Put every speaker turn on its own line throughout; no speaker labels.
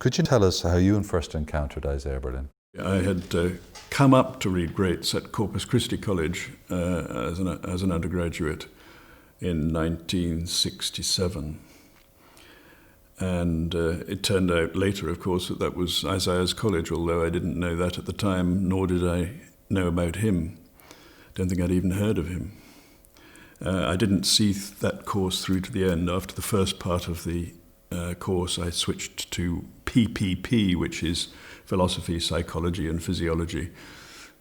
Could you tell us how you first encountered Isaiah Berlin?
I had come up to read greats at Corpus Christi College as an undergraduate in 1967. And it turned out later, of course, that was Isaiah's college, although I didn't know that at the time, nor did I know about him. Don't think I'd even heard of him. I didn't see that course through to the end. After the first part of the course, I switched to PPP, which is philosophy, psychology, and physiology,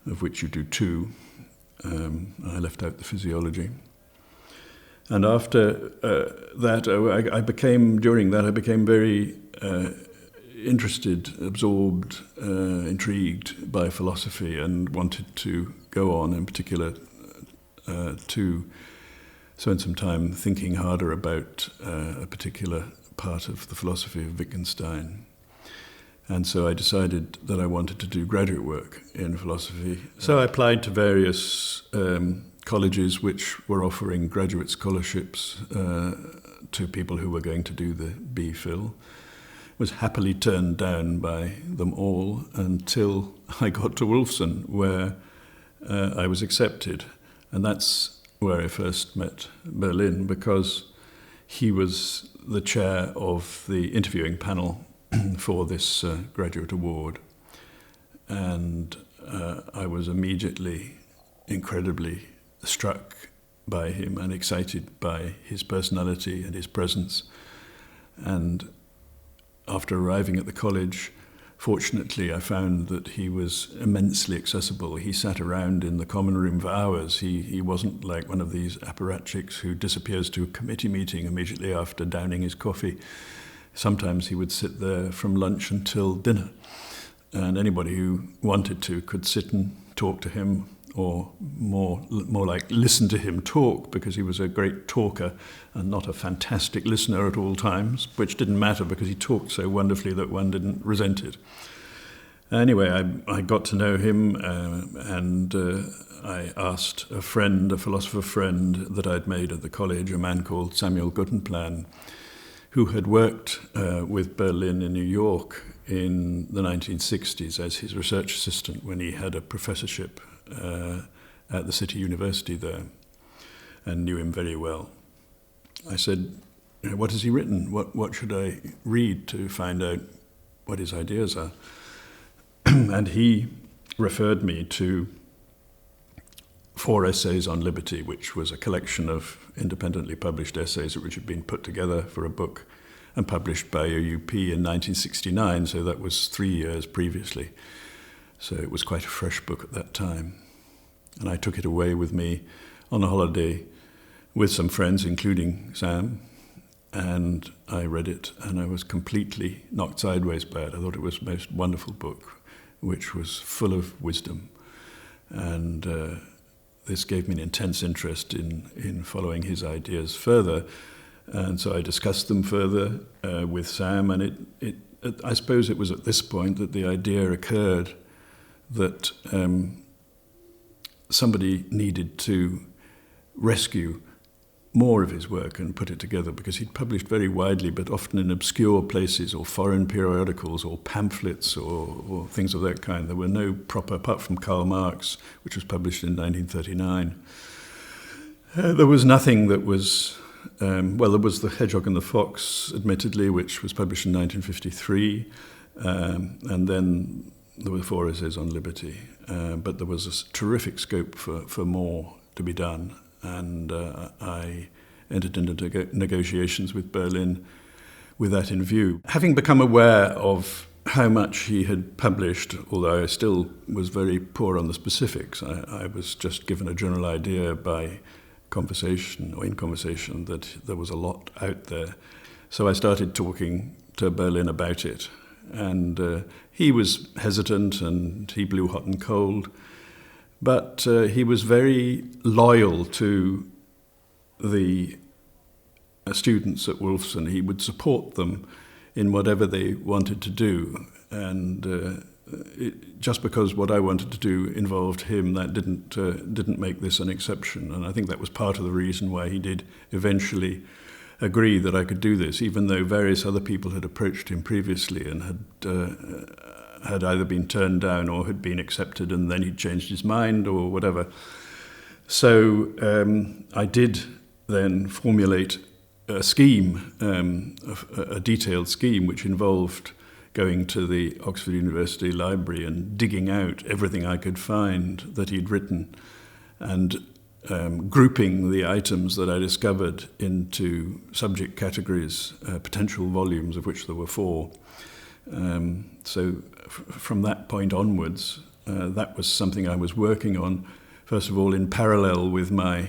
of which you do two. I left out the physiology. And after that, I became very interested, absorbed, intrigued by philosophy, and wanted to go on, in particular, to spend some time thinking harder about a particular part of the philosophy of Wittgenstein. And so I decided that I wanted to do graduate work in philosophy. So I applied to various colleges which were offering graduate scholarships to people who were going to do the B.Phil. Was happily turned down by them all until I got to Wolfson, where I was accepted. And that's where I first met Berlin, because he was the chair of the interviewing panel for this graduate award. And I was immediately incredibly struck by him and excited by his personality and his presence. And after arriving at the college, fortunately, I found that he was immensely accessible. He sat around in the common room for hours. He wasn't like one of these apparatchiks who disappears to a committee meeting immediately after downing his coffee. Sometimes he would sit there from lunch until dinner, and anybody who wanted to could sit and talk to him, or more like listen to him talk, because he was a great talker and not a fantastic listener at all times, which didn't matter because he talked so wonderfully that one didn't resent it. Anyway, I got to know him, and I asked a philosopher friend that I'd made at the college, a man called Samuel Guttenplan, who had worked with Berlin in New York in the 1960s as his research assistant when he had a professorship at the City University there, and knew him very well. I said, what has he written? What should I read to find out what his ideas are? And he referred me to 4 essays on liberty, which was a collection of independently published essays which had been put together for a book and published by OUP in 1969, so that was 3 years previously. So it was quite a fresh book at that time. And I took it away with me on a holiday with some friends, including Sam, and I read it, and I was completely knocked sideways by it. I thought it was the most wonderful book, which was full of wisdom. And this gave me an intense interest in following his ideas further. And so I discussed them further with Sam, and I suppose it was at this point that the idea occurred that somebody needed to rescue more of his work and put it together, because he'd published very widely, but often in obscure places or foreign periodicals or pamphlets or things of that kind. There were no proper, apart from Karl Marx, which was published in 1939. There was nothing that was, there was The Hedgehog and the Fox, admittedly, which was published in 1953, and then there were 4 essays on liberty, but there was a terrific scope for more to be done, and I entered into negotiations with Berlin with that in view. Having become aware of how much he had published, although I still was very poor on the specifics, I was just given a general idea by conversation, or in conversation, that there was a lot out there. So I started talking to Berlin about it. And he was hesitant, and he blew hot and cold, but he was very loyal to the students at Wolfson. He would support them in whatever they wanted to do, and just because what I wanted to do involved him, that didn't make this an exception. And I think that was part of the reason why he did eventually agree that I could do this, even though various other people had approached him previously and had either been turned down or had been accepted, and then he'd changed his mind or whatever. So I did then formulate a scheme, a detailed scheme, which involved going to the Oxford University Library and digging out everything I could find that he'd written, and grouping the items that I discovered into subject categories, potential volumes, of which there were 4. So from that point onwards, that was something I was working on, first of all, in parallel with my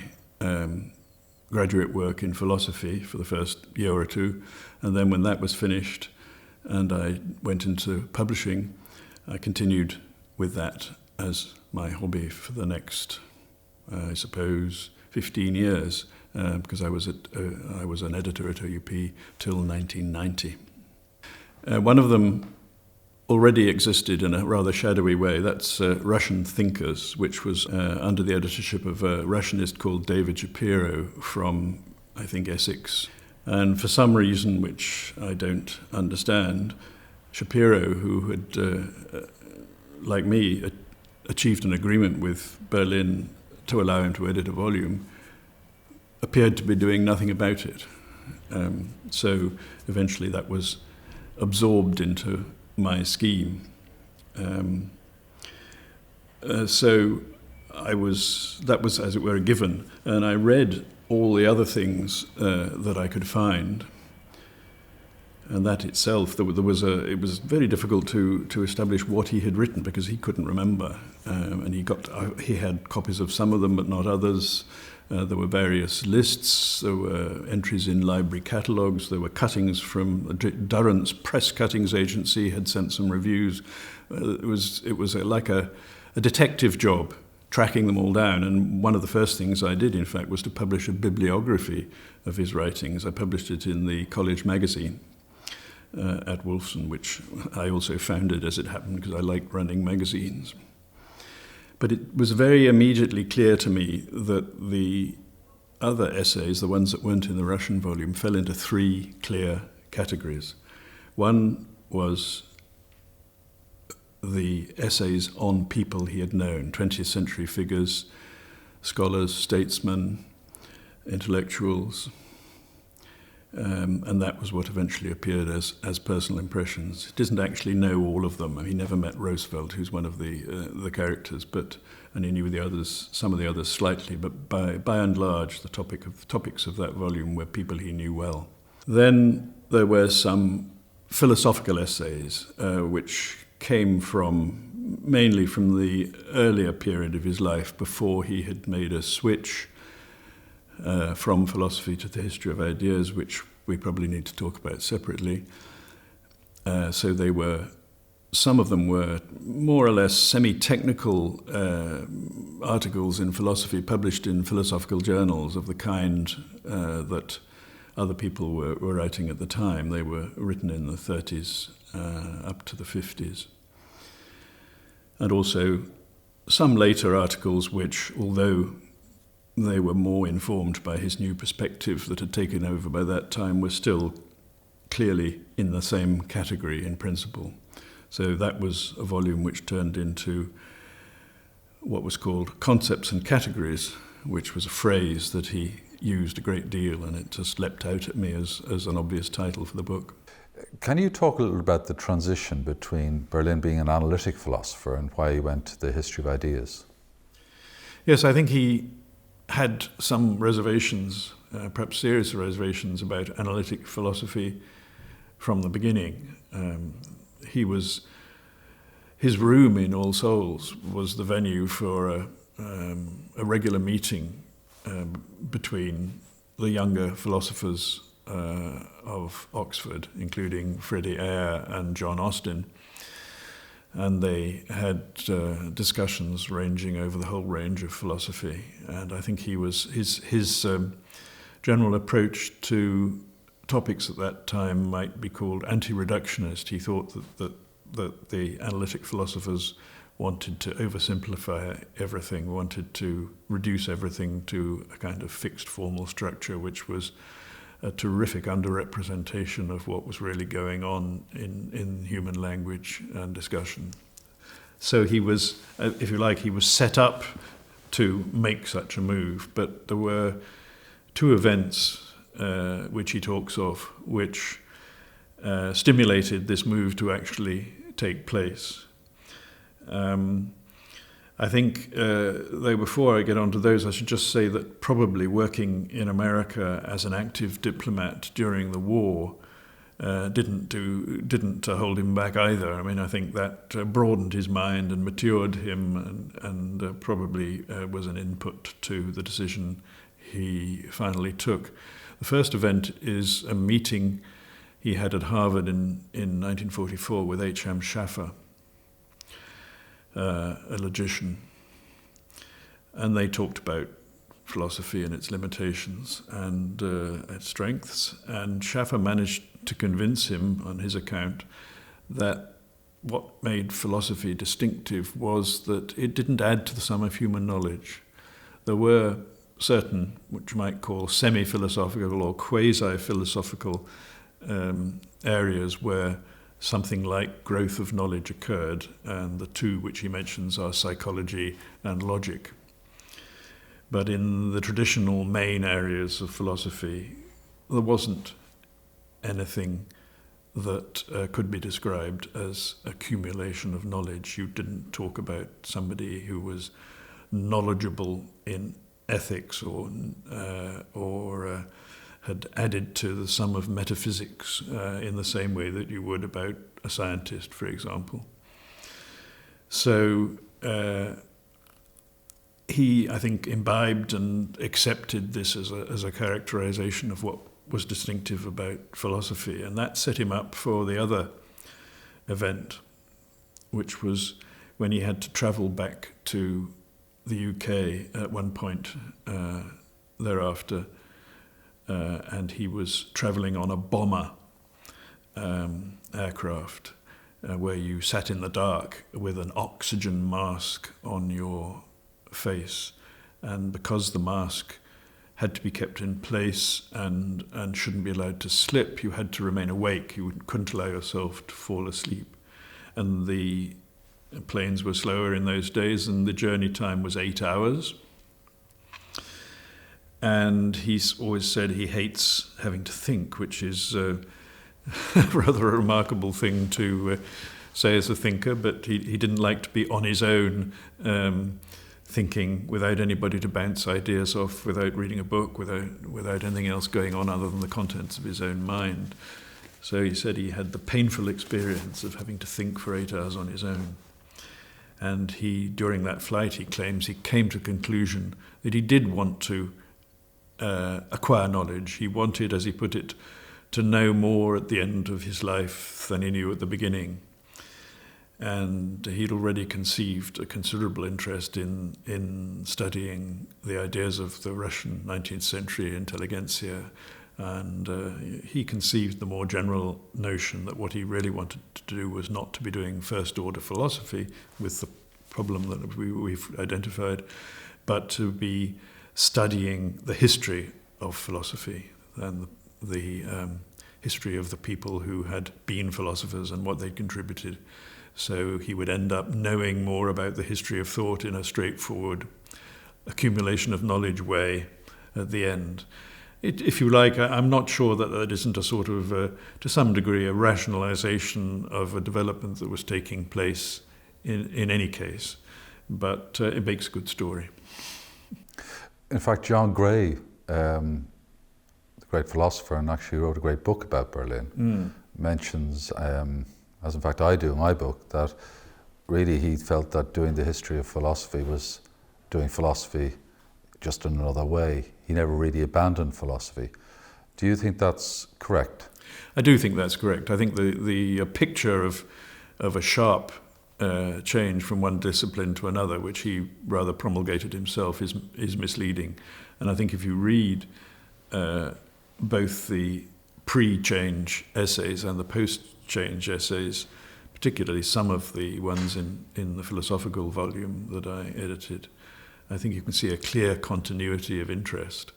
graduate work in philosophy for the first year or 2. And then when that was finished and I went into publishing, I continued with that as my hobby for the next, I suppose, 15 years, because I was an editor at OUP till 1990. One of them already existed in a rather shadowy way. That's Russian Thinkers, which was under the editorship of a Russianist called David Shapiro from, I think, Essex. And for some reason which I don't understand, Shapiro, who had, like me, achieved an agreement with Berlin to allow him to edit a volume, appeared to be doing nothing about it. So eventually that was absorbed into my scheme. So that was, as it were, a given. And I read all the other things that I could find. And that itself, it was very difficult to establish what he had written, because he couldn't remember. And he had copies of some of them, but not others. There were various lists, there were entries in library catalogues, there were cuttings from Durrant's press cuttings agency had sent some reviews. It was like a detective job, tracking them all down. And one of the first things I did, in fact, was to publish a bibliography of his writings. I published it in the college magazine at Wolfson, which I also founded, as it happened, because I liked running magazines. But it was very immediately clear to me that the other essays, the ones that weren't in the Russian volume, fell into 3 clear categories. One was the essays on people he had known, 20th century figures, scholars, statesmen, intellectuals, and that was what eventually appeared as personal impressions. He didn't actually know all of them. I mean, he never met Roosevelt, who's one of the characters, and he knew the others, some of the others slightly, but by and large, the topics of that volume were people he knew well. Then there were some philosophical essays, which came mainly from the earlier period of his life, before he had made a switch from philosophy to the history of ideas, which we probably need to talk about separately. So some of them were more or less semi-technical articles in philosophy published in philosophical journals of the kind that other people were writing at the time. They were written in the 30s up to the 50s. And also some later articles which, although they were more informed by his new perspective that had taken over by that time, were still clearly in the same category in principle. So that was a volume which turned into what was called Concepts and Categories, which was a phrase that he used a great deal, and it just leapt out at me as an obvious title for the book.
Can you talk a little about the transition between Berlin being an analytic philosopher and why he went to the history of ideas?
Yes, I think he had some reservations, perhaps serious reservations, about analytic philosophy from the beginning. His room in All Souls was the venue for a regular meeting between the younger philosophers of Oxford, including Freddie Eyre and John Austin. And they had discussions ranging over the whole range of philosophy. And I think his general approach to topics at that time might be called anti-reductionist. He thought that the analytic philosophers wanted to oversimplify everything, wanted to reduce everything to a kind of fixed formal structure, which was a terrific underrepresentation of what was really going on in human language and discussion. So he was, if you like, he was set up to make such a move, but there were two events which he talks of, which stimulated this move to actually take place. I think, though, before I get on to those, I should just say that probably working in America as an active diplomat during the war didn't hold him back either. I mean, I think that broadened his mind and matured him, and probably was an input to the decision he finally took. The first event is a meeting he had at Harvard in 1944 with H.M. Schaffer, a logician, and they talked about philosophy and its limitations and its strengths, and Schaffer managed to convince him on his account that what made philosophy distinctive was that it didn't add to the sum of human knowledge. There were certain, which you might call semi-philosophical or quasi-philosophical areas where something like growth of knowledge occurred, and the two which he mentions are psychology and logic. But in the traditional main areas of philosophy, there wasn't anything that could be described as accumulation of knowledge. You didn't talk about somebody who was knowledgeable in ethics or had added to the sum of metaphysics in the same way that you would about a scientist, for example. So he, I think, imbibed and accepted this as a characterization of what was distinctive about philosophy, and that set him up for the other event, which was when he had to travel back to the UK at one point thereafter, and he was travelling on a bomber aircraft where you sat in the dark with an oxygen mask on your face, and because the mask had to be kept in place and shouldn't be allowed to slip, you had to remain awake. You couldn't allow yourself to fall asleep. And the planes were slower in those days, and the journey time was 8 hours. And he's always said he hates having to think, which is rather a remarkable thing to say as a thinker, but he didn't like to be on his own, thinking without anybody to bounce ideas off, without reading a book, without anything else going on other than the contents of his own mind. So he said he had the painful experience of having to think for 8 hours on his own. And he, during that flight, he claims he came to the conclusion that he did want to acquire knowledge. He wanted, as he put it, to know more at the end of his life than he knew at the beginning. And he'd already conceived a considerable interest in studying the ideas of the Russian 19th century intelligentsia, and he conceived the more general notion that what he really wanted to do was not to be doing first-order philosophy with the problem that we've identified, but to be studying the history of philosophy and the history of the people who had been philosophers and what they'd contributed. So he would end up knowing more about the history of thought in a straightforward accumulation of knowledge way at the end. If you like, I'm not sure that isn't a sort of, to some degree, a rationalization of a development that was taking place in any case, but it makes a good story.
In fact, John Gray, the great philosopher, and actually wrote a great book about Berlin, mentions, as in fact I do in my book, that really he felt that doing the history of philosophy was doing philosophy just in another way. He never really abandoned philosophy. Do you think that's correct?
I do think that's correct. I think the picture of a sharp change from one discipline to another, which he rather promulgated himself, is misleading. And I think if you read both the pre-change essays and the post-change essays, particularly some of the ones in the philosophical volume that I edited, I think you can see a clear continuity of interest.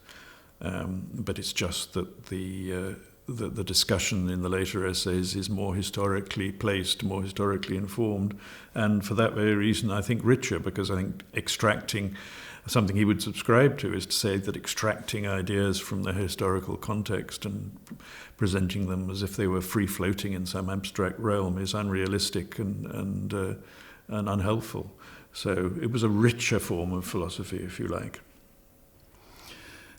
But it's just that the discussion in the later essays is more historically placed, more historically informed, and for that very reason I think richer, because I think extracting something he would subscribe to is to say that extracting ideas from their historical context and presenting them as if they were free-floating in some abstract realm is unrealistic and unhelpful. So it was a richer form of philosophy, if you like.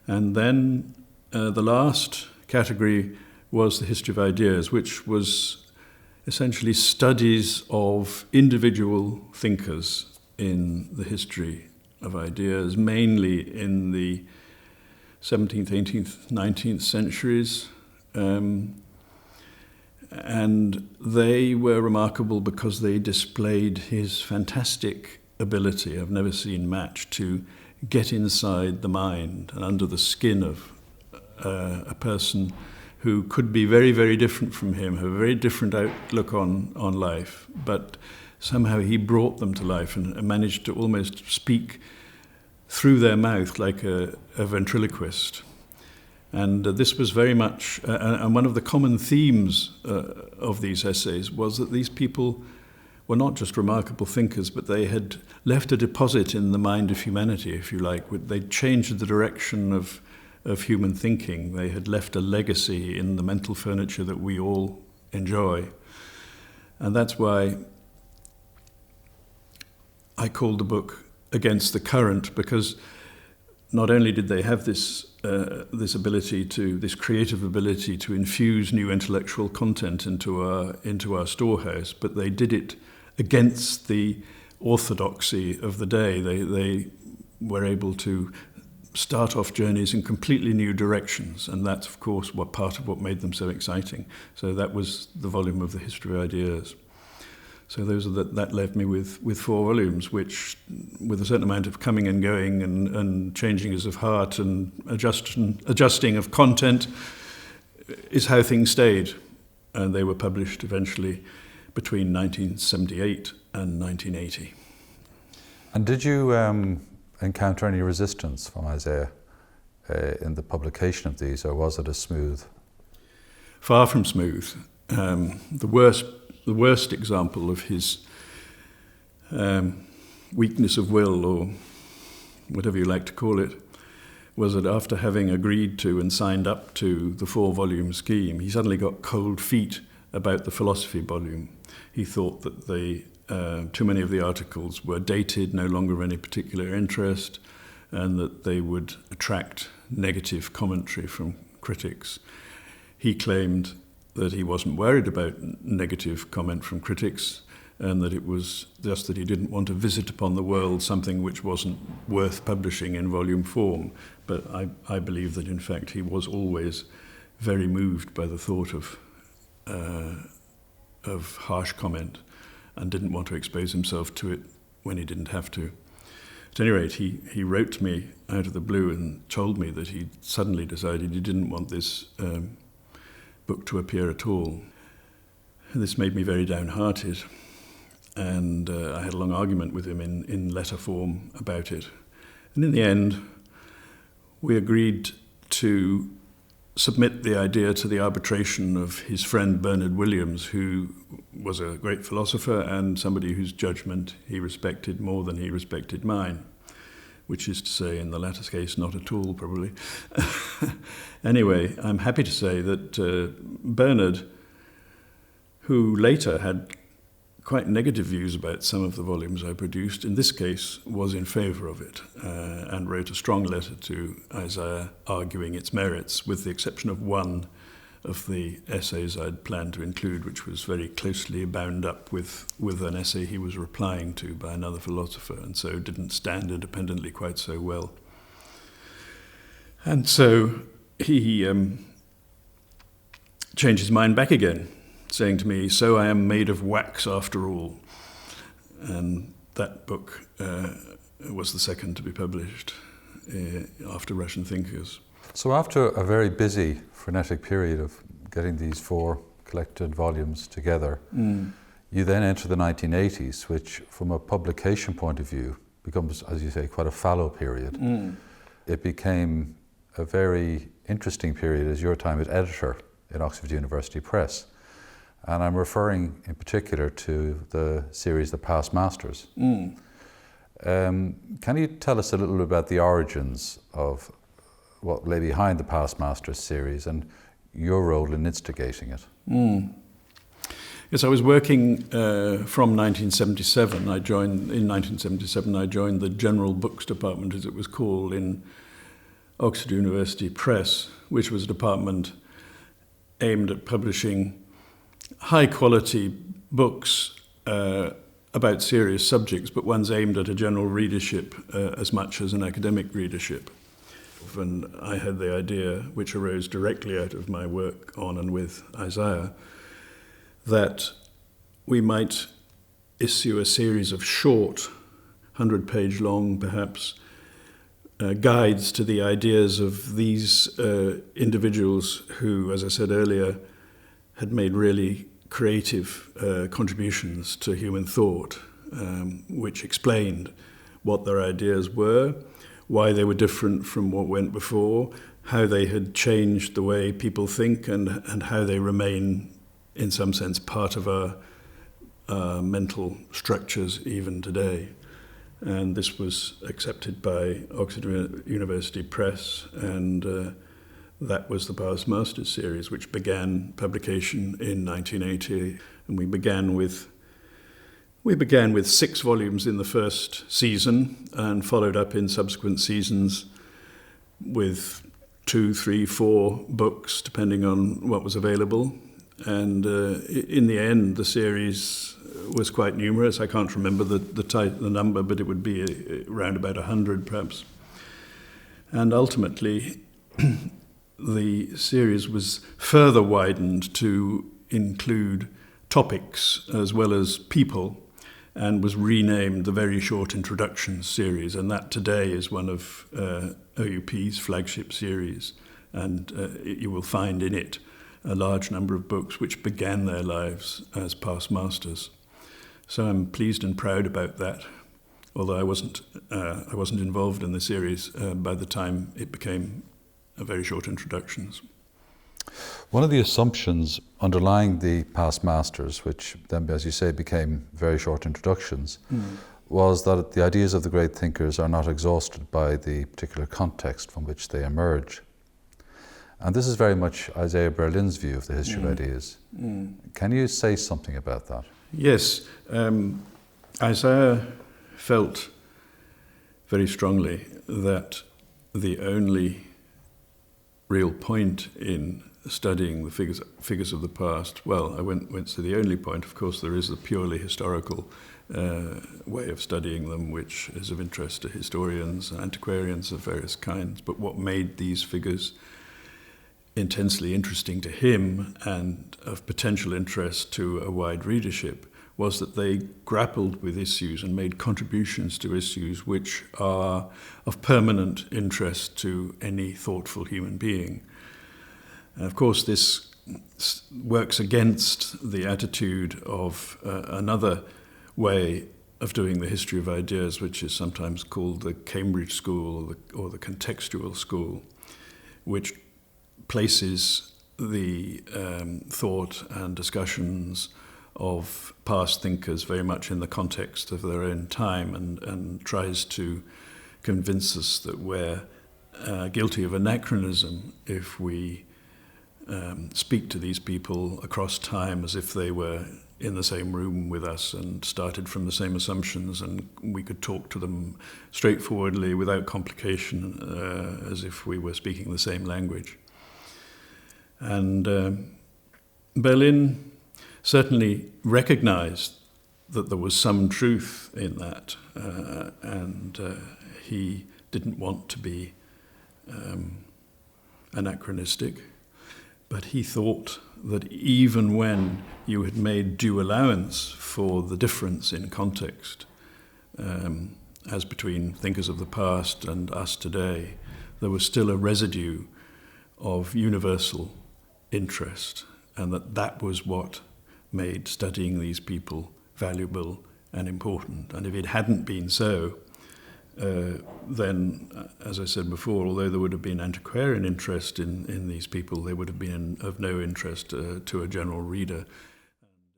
And then the last category was the history of ideas, which was essentially studies of individual thinkers in the history of ideas, mainly in the 17th, 18th, 19th centuries. And they were remarkable because they displayed his fantastic ability, I've never seen matched, to get inside the mind and under the skin of a person who could be very, very different from him, have a very different outlook on life, but somehow he brought them to life and managed to almost speak through their mouth like a ventriloquist. And this was very much, and one of the common themes of these essays was that these people were not just remarkable thinkers, but they had left a deposit in the mind of humanity, if you like. They'd changed the direction of human thinking. They had left a legacy in the mental furniture that we all enjoy. And that's why I called the book Against the Current, because not only did they have this creative ability to infuse new intellectual content into our storehouse, but they did it against the orthodoxy of the day. They were able to start off journeys in completely new directions, and that's, of course, part of what made them so exciting. So that was the volume of the history of ideas. So that left me with 4 volumes, which, with a certain amount of coming and going and changings of heart and adjusting of content, is how things stayed. And they were published eventually between 1978 and 1980.
And did you encounter any resistance from Isaiah in the publication of these, or was it a smooth?
Far from smooth. The worst example of his weakness of will, or whatever you like to call it, was that after having agreed to and signed up to the 4-volume scheme, he suddenly got cold feet about the philosophy volume. He thought that too many of the articles were dated, no longer of any particular interest, and that they would attract negative commentary from critics. He claimed that he wasn't worried about negative comment from critics, and that it was just that he didn't want to visit upon the world something which wasn't worth publishing in volume form. But I believe that, in fact, he was always very moved by the thought of harsh comment, and didn't want to expose himself to it when he didn't have to. At any rate, he wrote to me out of the blue and told me that he suddenly decided he didn't want this book to appear at all. This made me very downhearted, and I had a long argument with him in letter form about it. And in the end, we agreed to submit the idea to the arbitration of his friend Bernard Williams, who was a great philosopher and somebody whose judgment he respected more than he respected mine, which is to say, in the latter case, not at all, probably. Anyway, I'm happy to say that Bernard, who later had quite negative views about some of the volumes I produced, in this case was in favour of it, and wrote a strong letter to Isaiah arguing its merits, with the exception of one of the essays I'd planned to include, which was very closely bound up with an essay he was replying to by another philosopher, and so didn't stand independently quite so well. And so he changed his mind back again, saying to me, "So I am made of wax after all." And that book was the second to be published after Russian Thinkers.
So after a very busy, frenetic period of getting these 4 collected volumes together, you then enter the 1980s, which from a publication point of view becomes, as you say, quite a fallow period. It became a very interesting period is your time as editor in Oxford University Press. And I'm referring in particular to the series The Past Masters. Can you tell us a little bit about the origins of what lay behind the Past Masters series and your role in instigating it?
Yes, I was working from 1977. In 1977, I joined the General Books Department, as it was called, in Oxford University Press, which was a department aimed at publishing high-quality books about serious subjects, but ones aimed at a general readership as much as an academic readership. And I had the idea, which arose directly out of my work on and with Isaiah, that we might issue a series of short, 100-page long, perhaps, guides to the ideas of these individuals who, as I said earlier, had made really creative contributions to human thought, which explained what their ideas were, why they were different from what went before, how they had changed the way people think, and how they remain, in some sense, part of our mental structures even today. And this was accepted by Oxford University Press, and that was the Past Masters series, which began publication in 1980. And we began with 6 volumes in the first season, and followed up in subsequent seasons with 2, 3, 4 books, depending on what was available. And in the end, the series was quite numerous. I can't remember the number, but it would be around about 100, perhaps. And ultimately, the series was further widened to include topics as well as people, and was renamed the Very Short Introduction series, and that today is one of OUP's flagship series. And you will find in it a large number of books which began their lives as past masters. So I'm pleased and proud about that, although I wasn't involved in the series by the time it became a Very Short Introductions.
One of the assumptions underlying the Past Masters, which then, as you say, became Very Short Introductions, was that the ideas of the great thinkers are not exhausted by the particular context from which they emerge. And this is very much Isaiah Berlin's view of the history of ideas. Can you say something about that?
Yes. Isaiah felt very strongly that the only real point in studying the figures of the past, well, I won't say the only point. Of course, there is the purely historical way of studying them, which is of interest to historians and antiquarians of various kinds. But what made these figures intensely interesting to him and of potential interest to a wide readership was that they grappled with issues and made contributions to issues which are of permanent interest to any thoughtful human being. And of course, this works against the attitude of another way of doing the history of ideas, which is sometimes called the Cambridge School or the contextual school, which places the thought and discussions of past thinkers very much in the context of their own time, and tries to convince us that we're guilty of anachronism if we speak to these people across time as if they were in the same room with us and started from the same assumptions, and we could talk to them straightforwardly without complication, as if we were speaking the same language. And Berlin certainly recognized that there was some truth in that, and he didn't want to be anachronistic, but he thought that even when you had made due allowance for the difference in context, as between thinkers of the past and us today, there was still a residue of universal interest, and that was what made studying these people valuable and important. And if it hadn't been so, then, as I said before, although there would have been antiquarian interest in these people, they would have been of no interest to a general reader.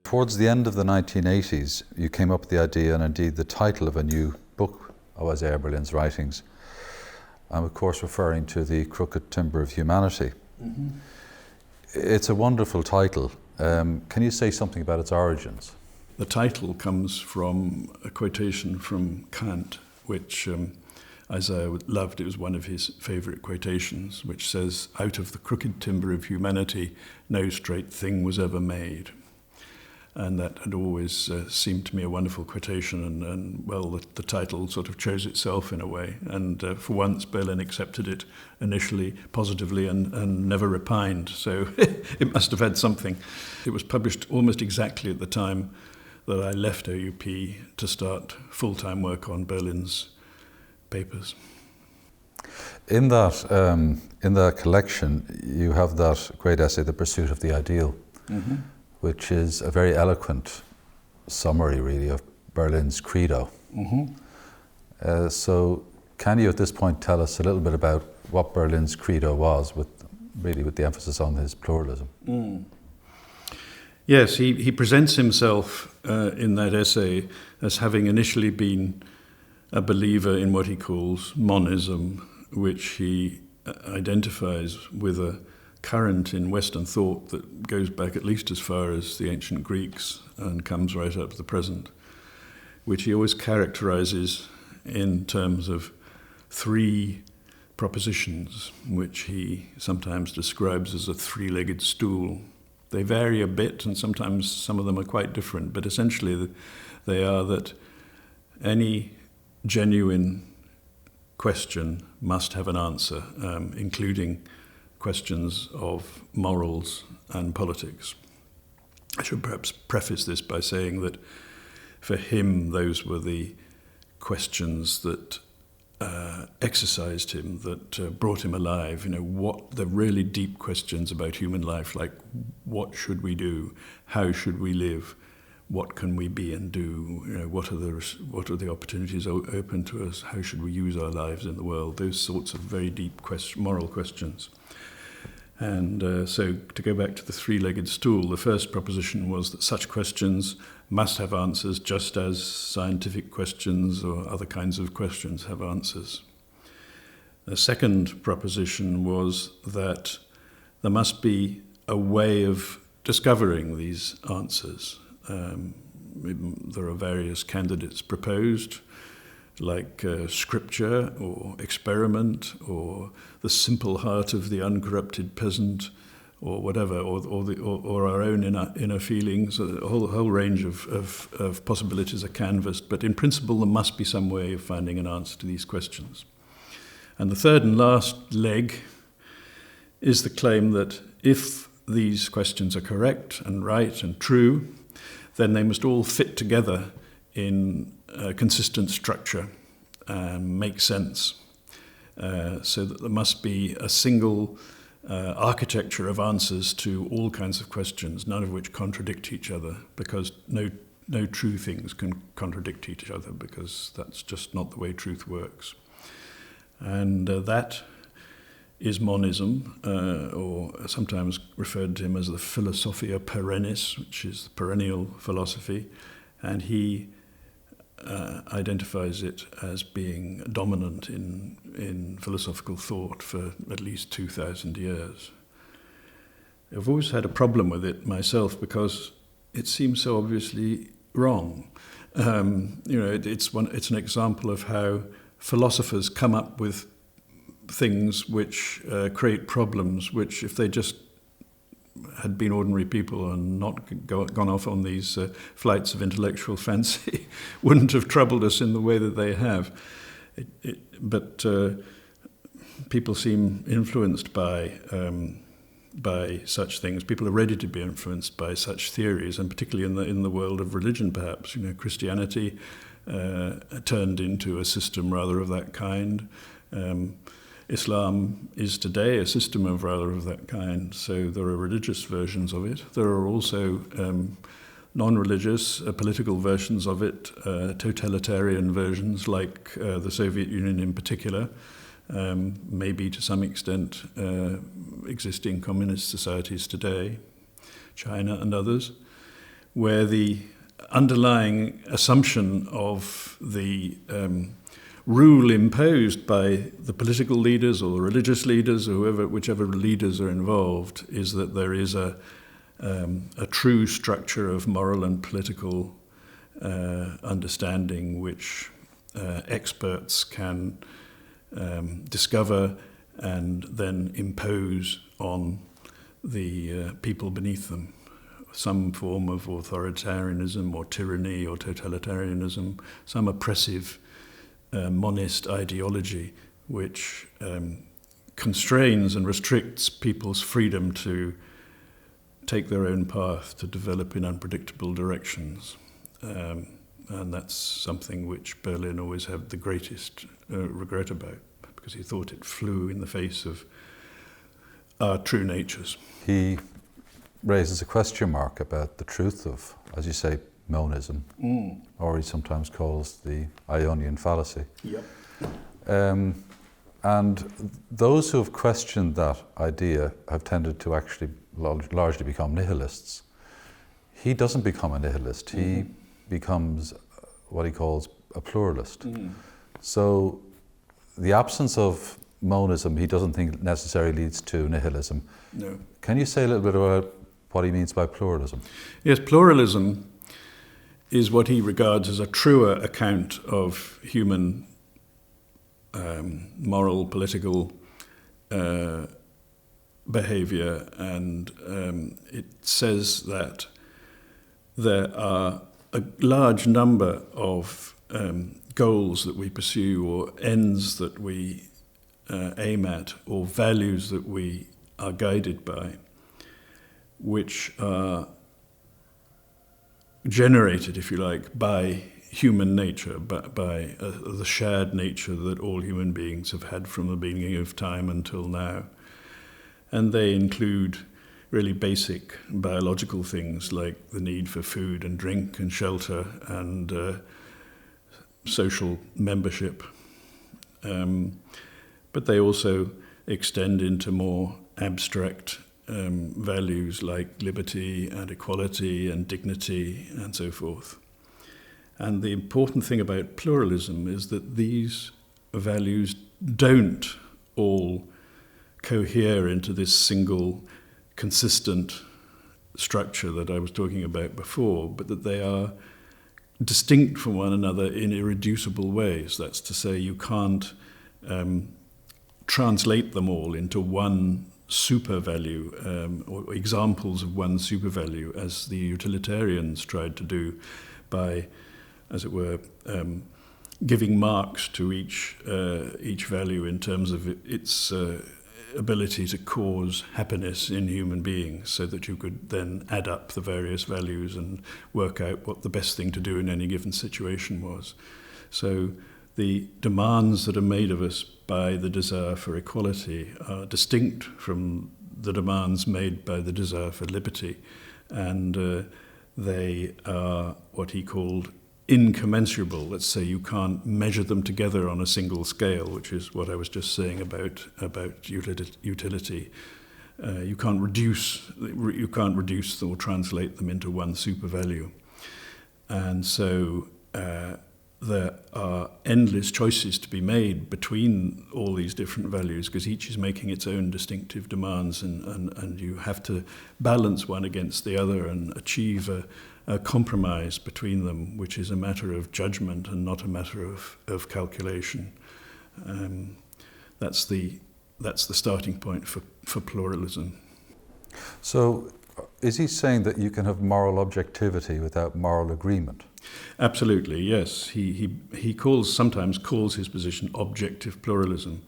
Towards the end of the 1980s, you came up with the idea, and indeed the title of a new book of Isaiah Berlin's writings. I'm of course referring to The Crooked Timber of Humanity. Mm-hmm. It's a wonderful title. Can you say something about its origins?
The title comes from a quotation from Kant, which Isaiah loved. It was one of his favourite quotations, which says, "Out of the crooked timber of humanity, no straight thing was ever made." And that had always seemed to me a wonderful quotation, and well, the title sort of chose itself in a way. And for once, Berlin accepted it initially positively and never repined, so it must have had something. It was published almost exactly at the time that I left OUP to start full-time work on Berlin's papers.
In that collection, you have that great essay, The Pursuit of the Ideal, mm-hmm. which is a very eloquent summary, really, of Berlin's Credo. Mm-hmm. So can you at this point tell us a little bit about what Berlin's Credo was, with the emphasis on his pluralism?
Mm. Yes, he presents himself in that essay as having initially been a believer in what he calls monism, which he identifies with a current in Western thought that goes back at least as far as the ancient Greeks and comes right up to the present, which he always characterizes in terms of three propositions, which he sometimes describes as a three-legged stool. They vary a bit, and sometimes some of them are quite different, but essentially they are that any genuine question must have an answer, including questions of morals and politics. I should perhaps preface this by saying that for him, those were the questions that exercised him, that brought him alive. What the really deep questions about human life, like what should we do, how should we live, what can we be and do, what are the opportunities open to us, how should we use our lives in the world, those sorts of very deep moral questions. And so to go back to the three-legged stool, the first proposition was that such questions must have answers, just as scientific questions or other kinds of questions have answers. The second proposition was that there must be a way of discovering these answers. There are various candidates proposed, like scripture or experiment or the simple heart of the uncorrupted peasant or whatever, or our own inner feelings. A whole range of possibilities are canvassed, but in principle there must be some way of finding an answer to these questions. And the third and last leg is the claim that if these questions are correct and right and true, then they must all fit together in a consistent structure and make sense. So that there must be a single architecture of answers to all kinds of questions, none of which contradict each other, because no true things can contradict each other, because that's just not the way truth works. And that is monism, or sometimes referred to him as the philosophia perennis, which is the perennial philosophy, and he identifies it as being dominant in philosophical thought for at least 2,000 years. I've always had a problem with it myself because it seems so obviously wrong. It's an example of how philosophers come up with things which create problems, which if they just had been ordinary people and not gone off on these flights of intellectual fancy, wouldn't have troubled us in the way that they have. But people seem influenced by such things. People are ready to be influenced by such theories, and particularly in the world of religion, perhaps. Christianity turned into a system rather of that kind. Islam is today a system of rather of that kind, so there are religious versions of it. There are also non-religious, political versions of it, totalitarian versions like the Soviet Union in particular, maybe to some extent existing communist societies today, China and others, where the underlying assumption of the rule imposed by the political leaders or the religious leaders or whichever leaders are involved is that there is a true structure of moral and political understanding which experts can discover and then impose on the people beneath them. Some form of authoritarianism or tyranny or totalitarianism, some oppressive monist ideology which constrains and restricts people's freedom to take their own path, to develop in unpredictable directions. And that's something which Berlin always had the greatest regret about, because he thought it flew in the face of our true natures.
He raises a question mark about the truth of, as you say, monism, or he sometimes calls the Ionian fallacy.
Yep.
And those who have questioned that idea have tended to actually largely become nihilists. He doesn't become a nihilist. He becomes what he calls a pluralist. So the absence of monism, he doesn't think necessarily leads to nihilism.
No.
Can you say a little bit about what he means by pluralism?
Yes, pluralism is what he regards as a truer account of human moral, political behavior, and it says that there are a large number of goals that we pursue, or ends that we aim at, or values that we are guided by, which are generated, if you like, by human nature, by the shared nature that all human beings have had from the beginning of time until now. And they include really basic biological things like the need for food and drink and shelter and social membership. But they also extend into more abstract values like liberty and equality and dignity and so forth. And the important thing about pluralism is that these values don't all cohere into this single consistent structure that I was talking about before, but that they are distinct from one another in irreducible ways. That's to say, you can't translate them all into one super value or examples of one super value, as the utilitarians tried to do by, as it were, giving marks to each value in terms of its ability to cause happiness in human beings, so that you could then add up the various values and work out what the best thing to do in any given situation was. So the demands that are made of us by the desire for equality are distinct from the demands made by the desire for liberty, and they are what he called incommensurable. Let's say you can't measure them together on a single scale, which is what I was just saying about utility. You can't reduce or translate them into one super value. And so there are endless choices to be made between all these different values, because each is making its own distinctive demands, and you have to balance one against the other and achieve a compromise between them, which is a matter of judgment and not a matter of calculation. That's the starting point for pluralism.
So is he saying that you can have moral objectivity without moral agreement?
Absolutely, yes. He sometimes calls his position objective pluralism.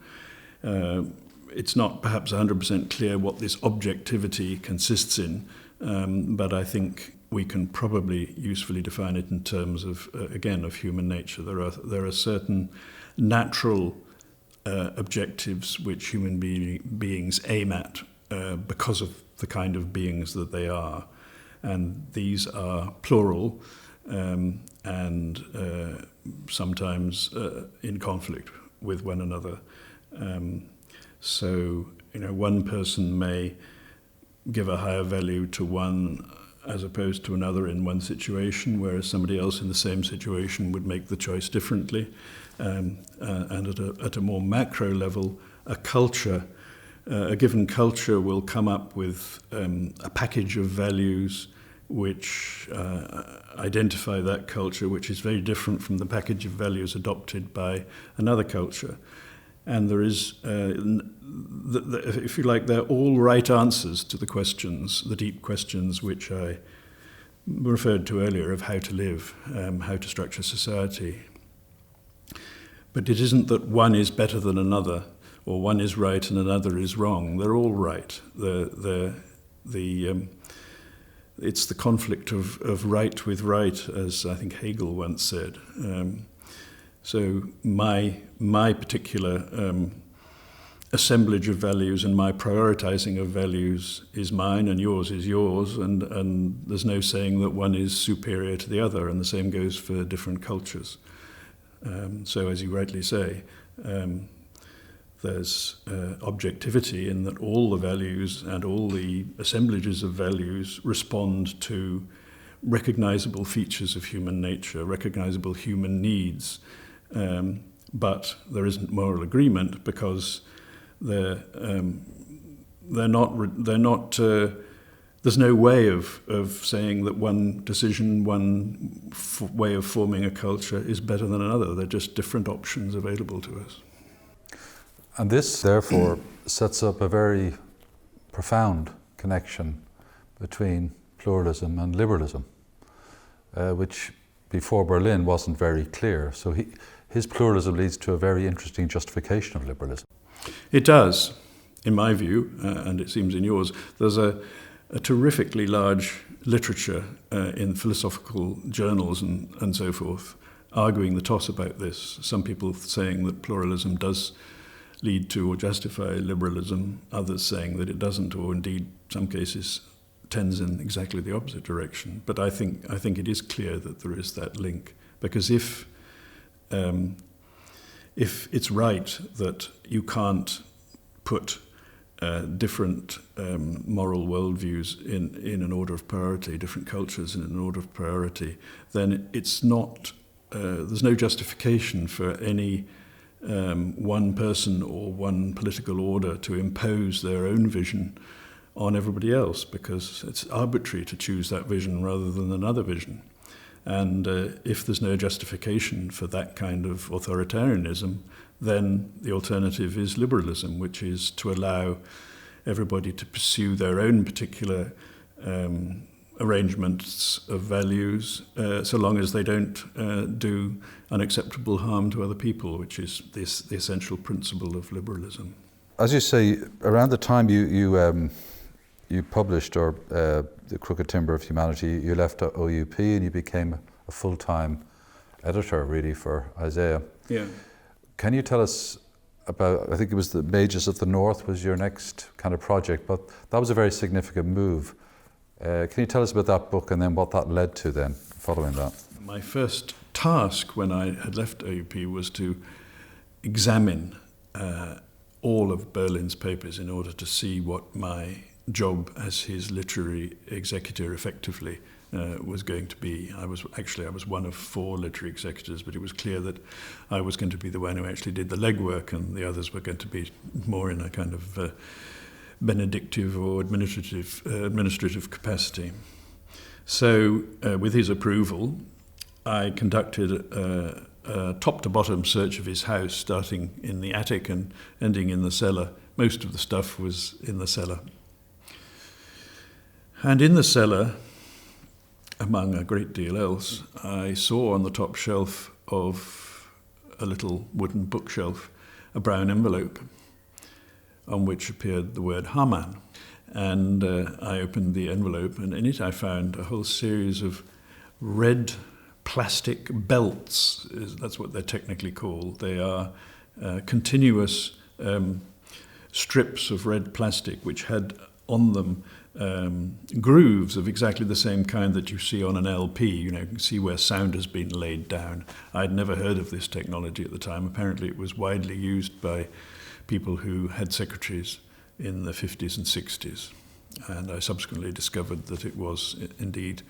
It's not perhaps 100% clear what this objectivity consists in, but I think we can probably usefully define it in terms of, again, of human nature. There are certain natural objectives which human beings aim at because of the kind of beings that they are. and these are plural and sometimes in conflict with one another. So, one person may give a higher value to one as opposed to another in one situation, whereas somebody else in the same situation would make the choice differently. And at a more macro level, a given culture will come up with a package of values which identify that culture, which is very different from the package of values adopted by another culture. And there is, if you like, they're all right answers to the questions, the deep questions which I referred to earlier of how to live, how to structure society. But it isn't that one is better than another, or one is right and another is wrong. They're all right. It's the conflict of right with right, as I think Hegel once said. So my particular assemblage of values and my prioritizing of values is mine and yours is yours, and there's no saying that one is superior to the other, and the same goes for different cultures. So as you rightly say, there's objectivity in that all the values and all the assemblages of values respond to recognizable features of human nature, recognizable human needs, but there isn't moral agreement because they're not. There's no way of saying that one decision, one way of forming a culture is better than another. They're just different options available to us.
And this, therefore, sets up a very profound connection between pluralism and liberalism, which before Berlin wasn't very clear. So his pluralism leads to a very interesting justification of liberalism.
It does, in my view, and it seems in yours. There's a terrifically large literature in philosophical journals and so forth, arguing the toss about this. Some people saying that pluralism does lead to or justify liberalism, others saying that it doesn't, or indeed, some cases, tends in exactly the opposite direction. But I think it is clear that there is that link, because if it's right that you can't put different moral worldviews in an order of priority, different cultures in an order of priority, then it's not. There's no justification for any one person or one political order to impose their own vision on everybody else, because it's arbitrary to choose that vision rather than another vision. And if there's no justification for that kind of authoritarianism, then the alternative is liberalism, which is to allow everybody to pursue their own particular arrangements of values, so long as they don't do unacceptable harm to other people, which is the essential principle of liberalism.
As you say, around the time you published The Crooked Timber of Humanity, you left OUP and you became a full-time editor, really, for Isaiah.
Yeah.
Can you tell us about, I think it was The Mages of the North was your next kind of project, but that was a very significant move. Can you tell us about that book and then what that led to then, following that?
My first task when I had left OUP was to examine all of Berlin's papers in order to see what my job as his literary executor effectively was going to be. I was one of 4 literary executors, but it was clear that I was going to be the one who actually did the legwork, and the others were going to be more in a kind of benedictive or administrative capacity. So, with his approval, I conducted a top-to-bottom search of his house, starting in the attic and ending in the cellar. Most of the stuff was in the cellar. And in the cellar, among a great deal else, I saw on the top shelf of a little wooden bookshelf a brown envelope on which appeared the word Haman. And I opened the envelope, and in it I found a whole series of red plastic belts. That's what they're technically called. They are continuous strips of red plastic which had on them grooves of exactly the same kind that you see on an LP. You can see where sound has been laid down. I'd never heard of this technology at the time. Apparently it was widely used by people who had secretaries in the 50s and 60s. And I subsequently discovered that it was indeed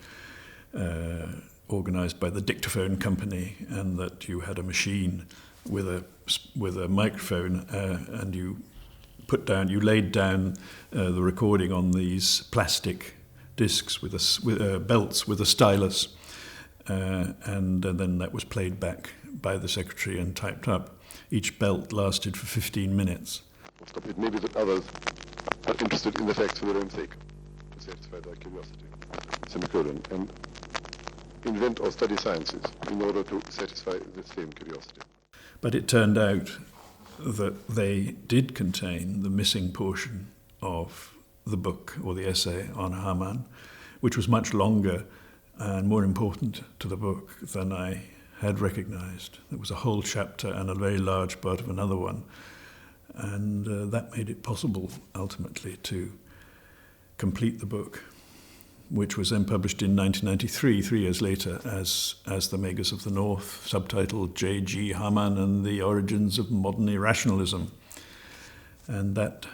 organised by the dictaphone company, and that you had a machine with a microphone, and you laid down the recording on these plastic discs with belts with a stylus, and then that was played back by the secretary and typed up. Each belt lasted for 15 minutes.
It may be that others are interested in the facts for their own sake, to satisfy their curiosity, semicolon, and invent or study sciences in order to satisfy the same curiosity.
But it turned out that they did contain the missing portion of the book or the essay on Haman, which was much longer and more important to the book than I had recognized. There was a whole chapter and a very large part of another one, and that made it possible ultimately to complete the book, which was then published in 1993, 3 years later, as The Magus of the North, subtitled J.G. Haman and the Origins of Modern Irrationalism. And that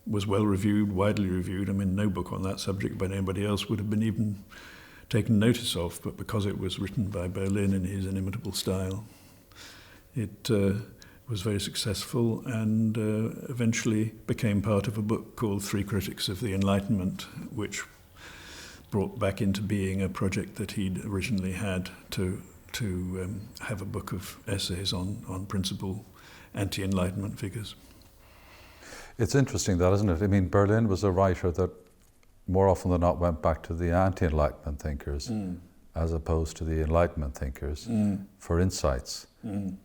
was well reviewed, widely reviewed. I mean, no book on that subject by anybody else would have been even taken notice of, but because it was written by Berlin in his inimitable style, it was very successful, and eventually became part of a book called Three Critics of the Enlightenment, which brought back into being a project that he'd originally had to have a book of essays on principal anti-Enlightenment figures.
It's interesting that, isn't it? I mean, Berlin was a writer that more often than not went back to the anti-Enlightenment thinkers as opposed to the Enlightenment thinkers for insights,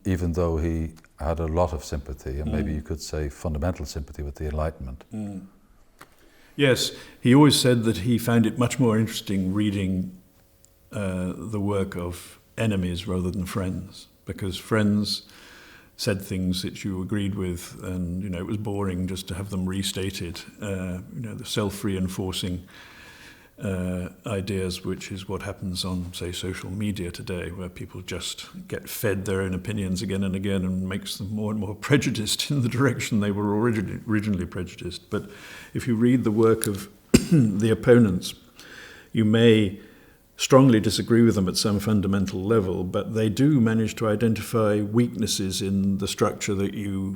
even though he had a lot of sympathy, and maybe you could say fundamental sympathy with the Enlightenment.
Yes, he always said that he found it much more interesting reading the work of enemies rather than friends, because friends said things that you agreed with, and it was boring just to have them restated. The self-reinforcing ideas, which is what happens on, say, social media today, where people just get fed their own opinions again and again, and makes them more and more prejudiced in the direction they were originally prejudiced. But if you read the work of the opponents, you may strongly disagree with them at some fundamental level, but they do manage to identify weaknesses in the structure that you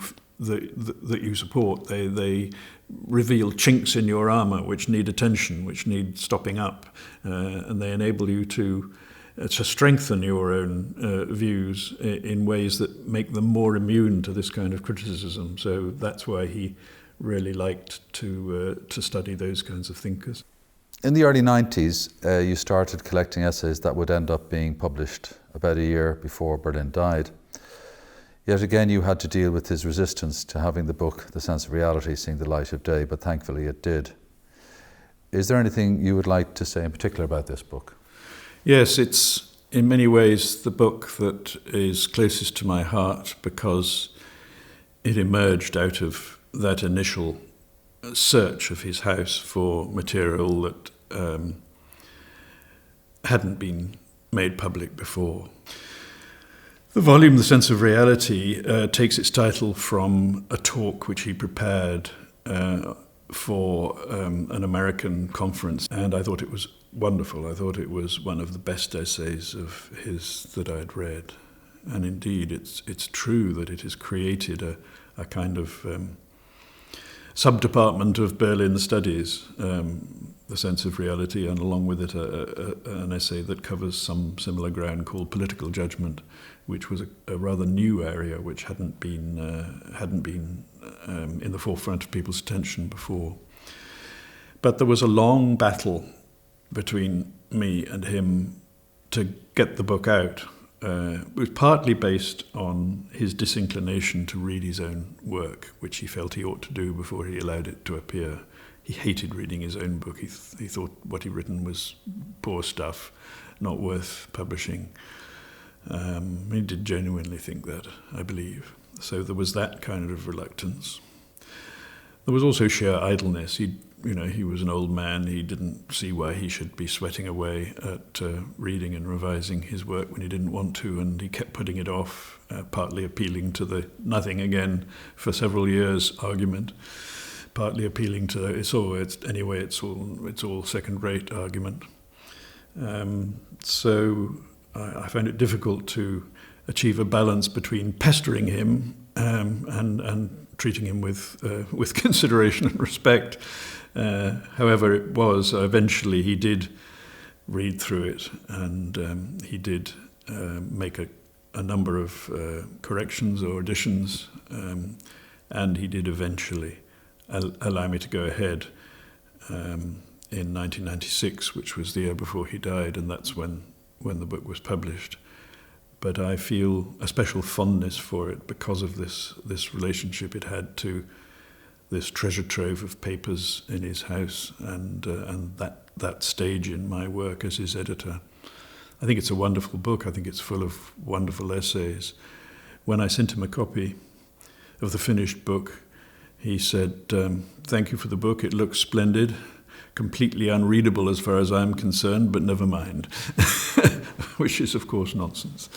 support. They reveal chinks in your armour which need attention, which need stopping up, and they enable you to strengthen your own views in ways that make them more immune to this kind of criticism. So that's why he really liked to study those kinds of thinkers.
In the early 90s, you started collecting essays that would end up being published about a year before Berlin died. Yet again, you had to deal with his resistance to having the book, The Sense of Reality, seeing the light of day, but thankfully it did. Is there anything you would like to say in particular about this book?
Yes, it's in many ways the book that is closest to my heart, because it emerged out of that initial search of his house for material that hadn't been made public before. The volume, The Sense of Reality, takes its title from a talk which he prepared for an American conference, and I thought it was wonderful. I thought it was one of the best essays of his that I'd read. And indeed, it's true that it has created a kind of sub-department of Berlin studies, The Sense of Reality, and along with it an essay that covers some similar ground called Political Judgment, which was a rather new area which hadn't been in the forefront of people's attention before. But there was a long battle between me and him to get the book out. It was partly based on his disinclination to read his own work, which he felt he ought to do before he allowed it to appear. He hated reading his own book. He thought what he'd written was poor stuff, not worth publishing. He did genuinely think that, I believe. So there was that kind of reluctance. There was also sheer idleness. He was an old man. He didn't see why he should be sweating away at reading and revising his work when he didn't want to, and he kept putting it off, partly appealing to the nothing again for several years argument, partly appealing to it's all second-rate argument. So I found it difficult to achieve a balance between pestering him and treating him with consideration and respect. However, it was eventually he did read through it, and he did make a number of corrections or additions, and he did eventually allow me to go ahead in 1996, which was the year before he died, and that's when the book was published. But I feel a special fondness for it because of this relationship it had to this treasure trove of papers in his house, and that stage in my work as his editor. I think it's a wonderful book. I think it's full of wonderful essays. When I sent him a copy of the finished book, he said, "Thank you for the book. It looks splendid. Completely unreadable as far as I'm concerned, but never mind." Which is, of course, nonsense.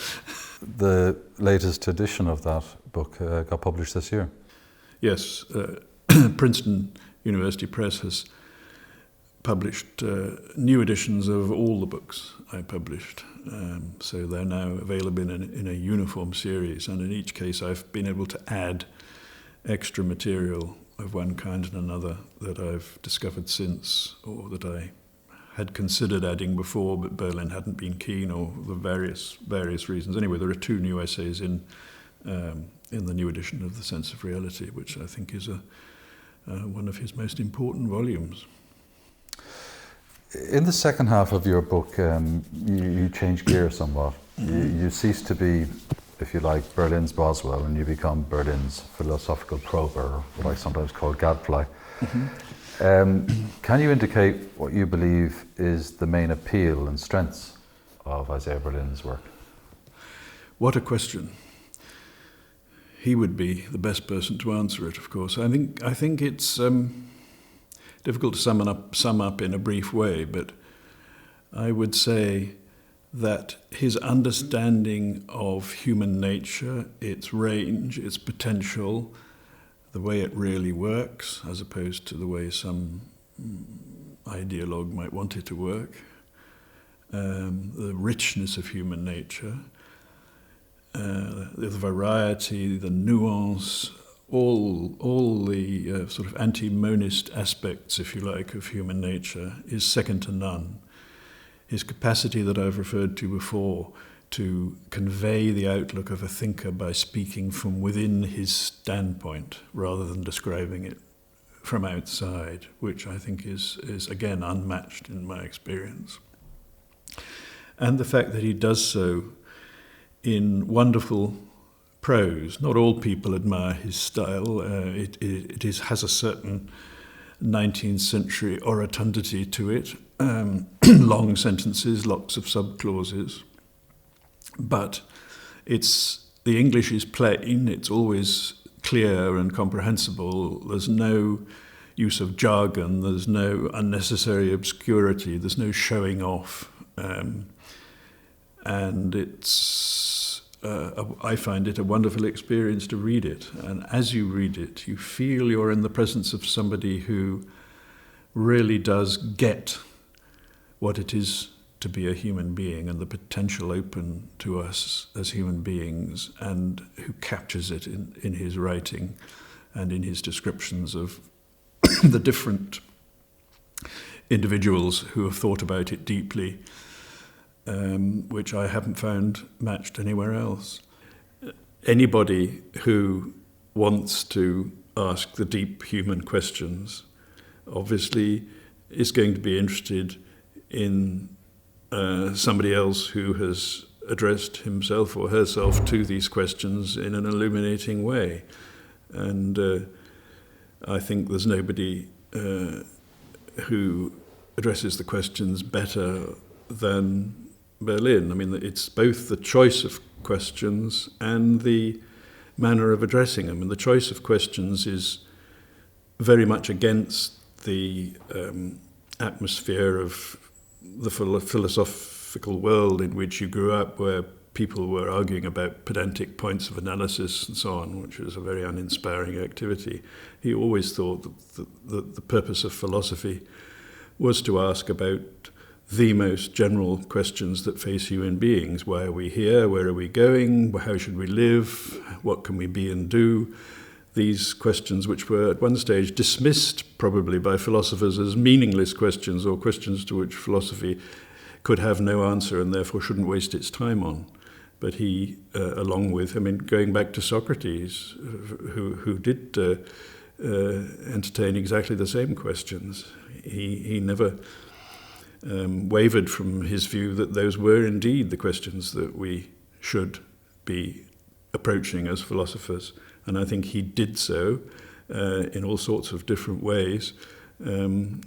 The latest edition of that book got published this year.
Yes, Princeton University Press has published new editions of all the books I published. So they're now available in a uniform series, and in each case I've been able to add extra material of one kind and another that I've discovered since, or that I had considered adding before, but Berlin hadn't been keen, or the various reasons. Anyway, there are 2 new essays in the new edition of The Sense of Reality, which I think is one of his most important volumes.
In the second half of your book, you change gear somewhat. You cease to be, if you like, Berlin's Boswell, and you become Berlin's philosophical prober, or what I sometimes call gadfly. Can you indicate what you believe is the main appeal and strengths of Isaiah Berlin's work?
What a question. He would be the best person to answer it, of course. I think it's difficult to sum up in a brief way, but I would say that his understanding of human nature, its range, its potential, the way it really works, as opposed to the way some ideologue might want it to work, the richness of human nature, the variety, the nuance, all the sort of anti-monist aspects, if you like, of human nature is second to none. His capacity that I've referred to before to convey the outlook of a thinker by speaking from within his standpoint rather than describing it from outside, which I think is again unmatched in my experience. And the fact that he does so in wonderful prose. Not all people admire his style. It has a certain 19th century orotundity to it, long sentences, lots of subclauses. But the English is plain, it's always clear and comprehensible. There's no use of jargon, there's no unnecessary obscurity, there's no showing off. And I find it a wonderful experience to read it. And as you read it, you feel you're in the presence of somebody who really does get what it is to be a human being and the potential open to us as human beings, and who captures it in his writing and in his descriptions of the different individuals who have thought about it deeply, which I haven't found matched anywhere else. Anybody who wants to ask the deep human questions obviously is going to be interested in somebody else who has addressed himself or herself to these questions in an illuminating way. And I think there's nobody who addresses the questions better than Berlin. I mean, it's both the choice of questions and the manner of addressing them. And the choice of questions is very much against the atmosphere of the philosophical world in which you grew up, where people were arguing about pedantic points of analysis and so on, which was a very uninspiring activity. He always thought that the purpose of philosophy was to ask about the most general questions that face human beings. Why are we here? Where are we going? How should we live? What can we be and do? These questions, which were at one stage dismissed probably by philosophers as meaningless questions, or questions to which philosophy could have no answer and therefore shouldn't waste its time on. But he, along with, going back to Socrates, who did entertain exactly the same questions, he never wavered from his view that those were indeed the questions that we should be approaching as philosophers. And I think he did so in all sorts of different ways, and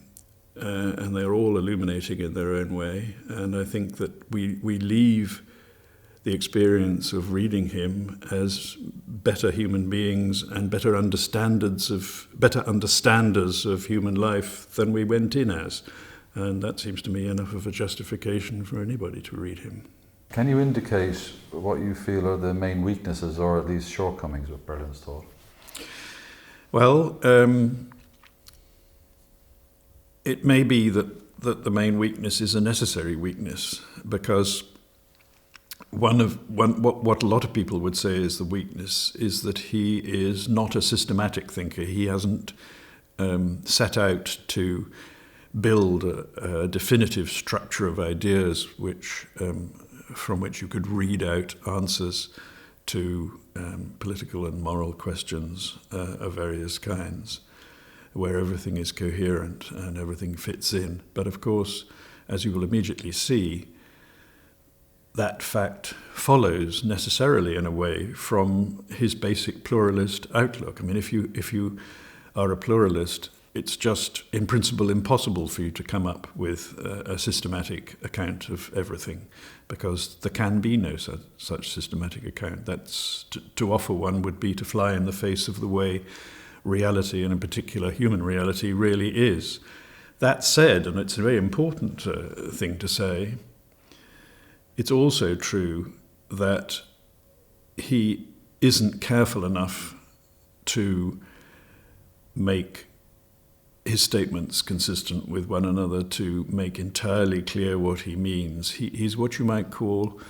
they're all illuminating in their own way. And I think that we leave the experience of reading him as better human beings and better understanders of human life than we went in as. And that seems to me enough of a justification for anybody to read him.
Can you indicate what you feel are the main weaknesses or at least shortcomings of Berlin's thought?
Well, it may be that the main weakness is a necessary weakness, because what a lot of people would say is the weakness is that he is not a systematic thinker. He hasn't set out to build a definitive structure of ideas from which you could read out answers to political and moral questions of various kinds, where everything is coherent and everything fits in. But of course, as you will immediately see, that fact follows necessarily, in a way, from his basic pluralist outlook. If you are a pluralist, it's just, in principle, impossible for you to come up with a systematic account of everything, because there can be no such systematic account. That's to offer one would be to fly in the face of the way reality, and in particular human reality, really is. That said, and it's a very important thing to say, it's also true that he isn't careful enough to make his statements consistent with one another, to make entirely clear what he means. He's what you might call,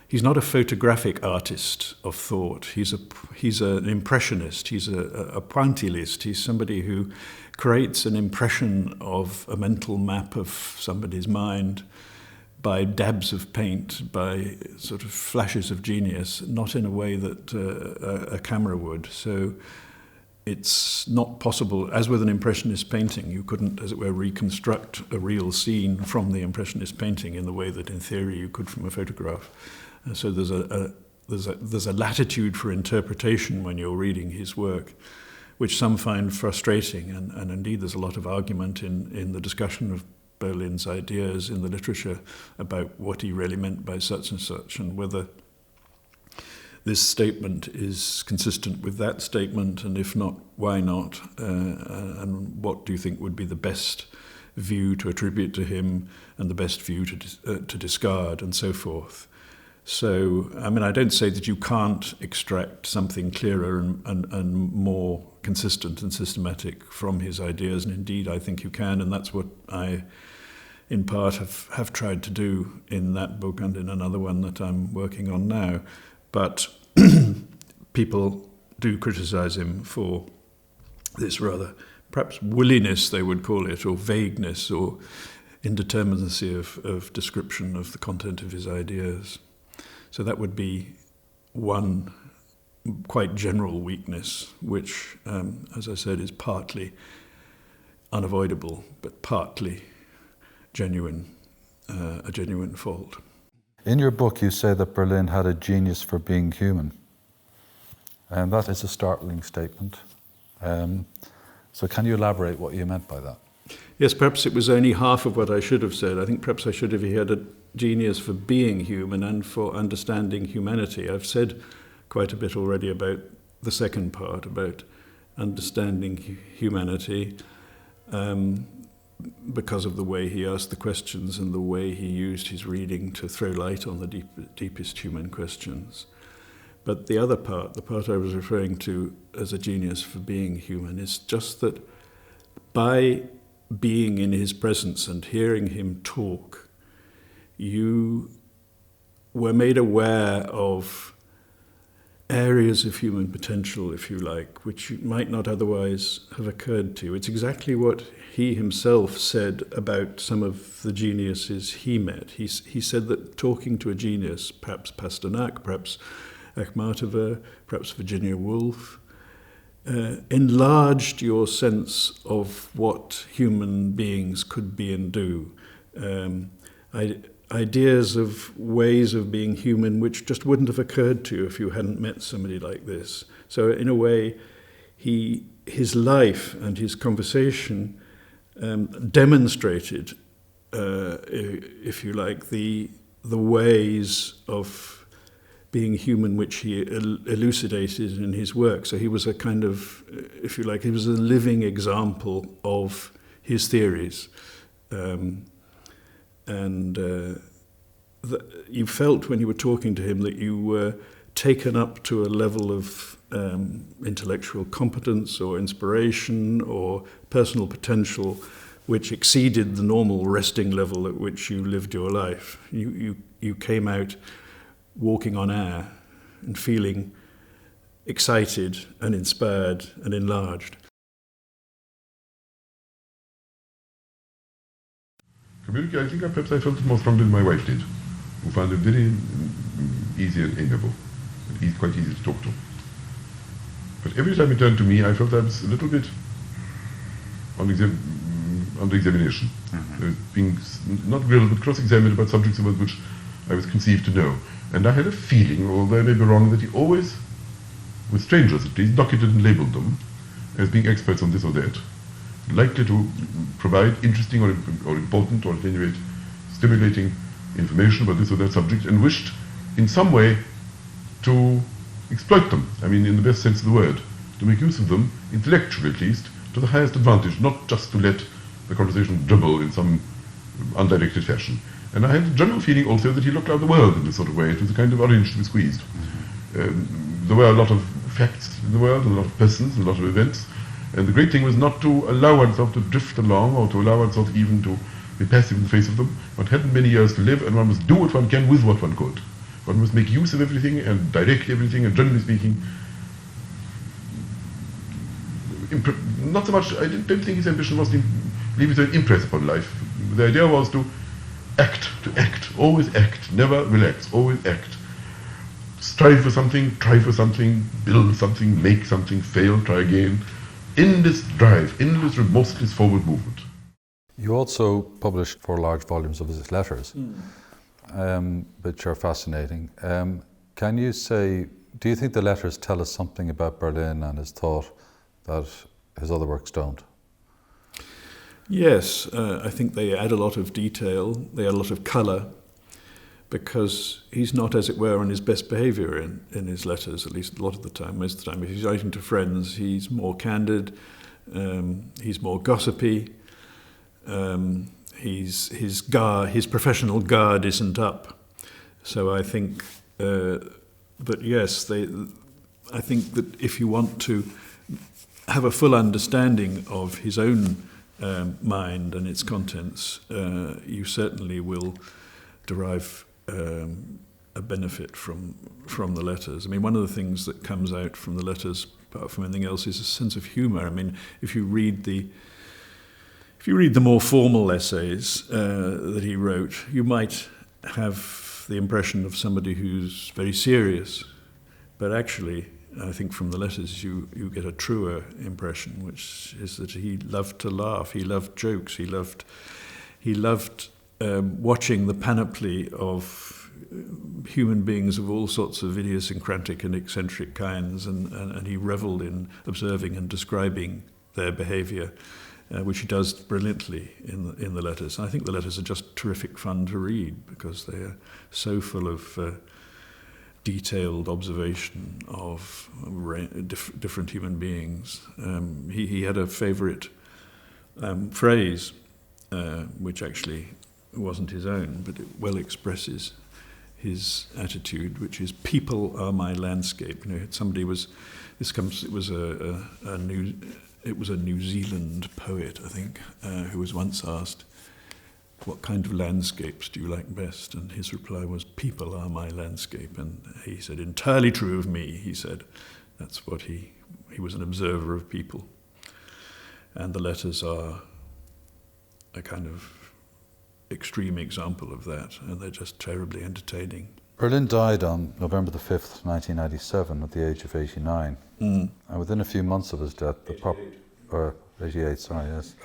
he's not a photographic artist of thought. He's an impressionist. He's a pointillist. He's somebody who creates an impression of a mental map of somebody's mind by dabs of paint, by sort of flashes of genius, not in a way that a camera would. So it's not possible, as with an Impressionist painting, you couldn't, as it were, reconstruct a real scene from the Impressionist painting in the way that, in theory, you could from a photograph. So there's a latitude for interpretation when you're reading his work, which some find frustrating, and indeed there's a lot of argument in the discussion of Berlin's ideas in the literature about what he really meant by such and such, and whether this statement is consistent with that statement, and if not, why not? And what do you think would be the best view to attribute to him and the best view to discard, and so forth. So, I don't say that you can't extract something clearer and more consistent and systematic from his ideas, and indeed I think you can, and that's what I, in part, have tried to do in that book and in another one that I'm working on now. But people do criticize him for this rather, perhaps williness they would call it, or vagueness, or indeterminacy of description of the content of his ideas. So that would be one quite general weakness, which, as I said, is partly unavoidable, but partly genuine, a genuine fault.
In your book, you say that Berlin had a genius for being human. And that is a startling statement. So can you elaborate what you meant by that?
Yes, perhaps it was only half of what I should have said. I think perhaps I should have had a genius for being human and for understanding humanity. I've said quite a bit already about the second part, about understanding humanity, because of the way he asked the questions and the way he used his reading to throw light on the deepest human questions. But the other part, the part I was referring to as a genius for being human, is just that by being in his presence and hearing him talk, you were made aware of areas of human potential, if you like, which might not otherwise have occurred to you. It's exactly what he himself said about some of the geniuses he met. He said that talking to a genius, perhaps Pasternak, perhaps Akhmatova, perhaps Virginia Woolf, enlarged your sense of what human beings could be and do. Ideas of ways of being human which just wouldn't have occurred to you if you hadn't met somebody like this. So in a way, his life and his conversation demonstrated, if you like, the ways of being human which he elucidated in his work. So he was a kind of, if you like, he was a living example of his theories. You felt when you were talking to him that you were taken up to a level of intellectual competence or inspiration or personal potential which exceeded the normal resting level at which you lived your life. You came out walking on air and feeling excited and inspired and enlarged.
Communicate, I think perhaps I felt it more strongly than my wife did, who found it very easy and amiable, and quite easy to talk to. But every time he turned to me, I felt I was a little bit under examination, being not grilled but cross-examined about subjects about which I was conceived to know. And I had a feeling, although I may be wrong, that he always, with strangers at least, docketed and labeled them as being experts on this or that, likely to provide interesting or important or at any rate stimulating information about this or that subject, and wished in some way to exploit them, I mean in the best sense of the word, to make use of them, intellectually at least, to the highest advantage, not just to let the conversation dribble in some undirected fashion. And I had a general feeling also that he looked out the world in this sort of way. It was a kind of orange to be squeezed. There were a lot of facts in the world, a lot of persons, a lot of events, and the great thing was not to allow oneself to drift along or to allow oneself even to be passive in the face of them. One hadn't many years to live, and one must do what one can with what one could. One must make use of everything and direct everything, and generally speaking, not so much, I don't think his ambition was to leave his own impress upon life. The idea was to act, always act, never relax, always act. Strive for something, try for something, build something, make something, fail, try again. Endless drive, endless remorseless forward movement.
You also published 4 large volumes of his letters, which are fascinating. Can you say, do you think the letters tell us something about Berlin and his thought that his other works don't?
Yes, I think they add a lot of detail, they add a lot of colour, because he's not, as it were, on his best behaviour in his letters, at least a lot of the time, most of the time. If he's writing to friends, he's more candid, he's more gossipy, his professional guard isn't up. So I think that, yes, I think that if you want to have a full understanding of his own mind and its contents, you certainly will derive a benefit from the letters. I mean, one of the things that comes out from the letters, apart from anything else, is a sense of humour. I mean, if you read the more formal essays that he wrote, you might have the impression of somebody who's very serious, but actually, I think from the letters you get a truer impression, which is that he loved to laugh, he loved jokes, he loved watching the panoply of human beings of all sorts of idiosyncratic and eccentric kinds, and he revelled in observing and describing their behaviour, which he does brilliantly in the letters. And I think the letters are just terrific fun to read because they are so full of detailed observation of different human beings. He had a favourite phrase, which actually wasn't his own, but it well expresses his attitude, which is "People are my landscape." You know, somebody was. It was a New Zealand poet, I think, who was once asked, "What kind of landscapes do you like best?" And his reply was, "People are my landscape." And he said, "Entirely true of me," he said. That's what he was an observer of people. And the letters are a kind of extreme example of that, and they're just terribly entertaining.
Berlin died on November the 5th, 1997, at the age of 89. And within a few months of his death, 88, sorry, yes.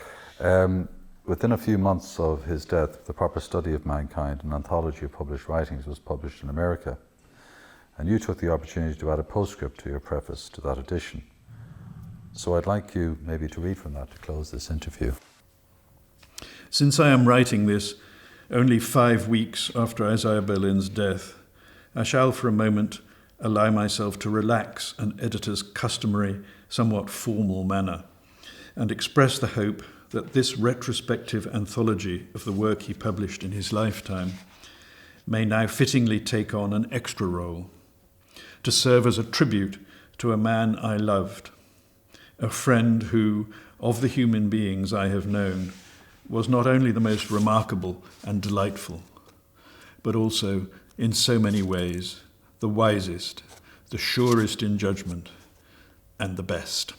Within a few months of his death, The Proper Study of Mankind, an anthology of published writings, was published in America. And you took the opportunity to add a postscript to your preface to that edition. So I'd like you maybe to read from that to close this interview.
Since I am writing this only 5 weeks after Isaiah Berlin's death, I shall for a moment allow myself to relax an editor's customary, somewhat formal manner and express the hope that this retrospective anthology of the work he published in his lifetime may now fittingly take on an extra role, to serve as a tribute to a man I loved, a friend who, of the human beings I have known, was not only the most remarkable and delightful, but also, in so many ways, the wisest, the surest in judgment, and the best.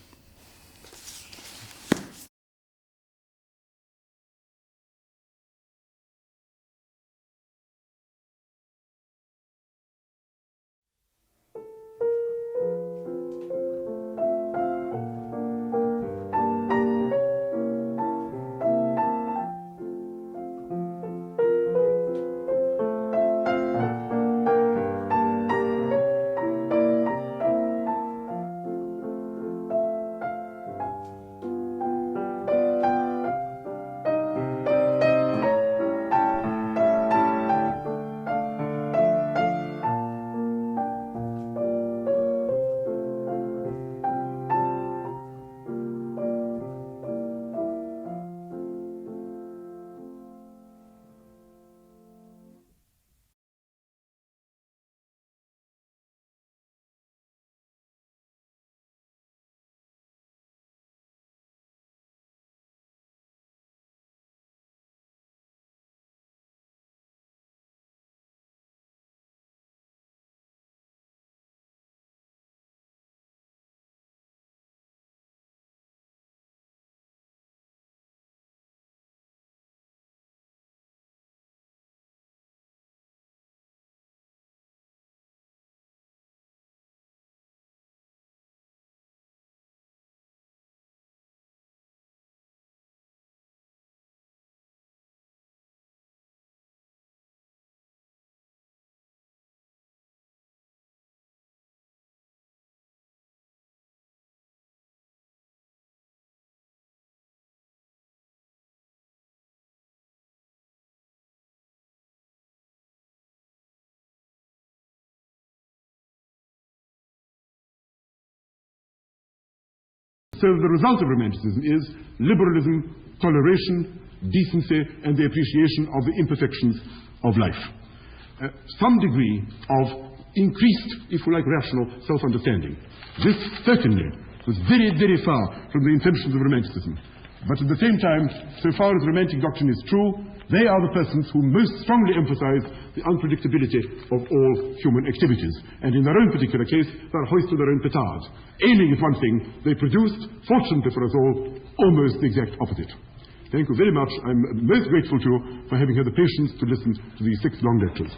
So the result of Romanticism is liberalism, toleration, decency, and the appreciation of the imperfections of life. Some degree of increased, if you like, rational self-understanding. This certainly was very, very far from the intentions of Romanticism. But at the same time, so far as Romantic doctrine is true, they are the persons who most strongly emphasize the unpredictability of all human activities. And in their own particular case, they are hoisted their own petard. Aiming at one thing, they produced, fortunately for us all, almost the exact opposite. Thank you very much. I'm most grateful to you for having had the patience to listen to these 6 long lectures.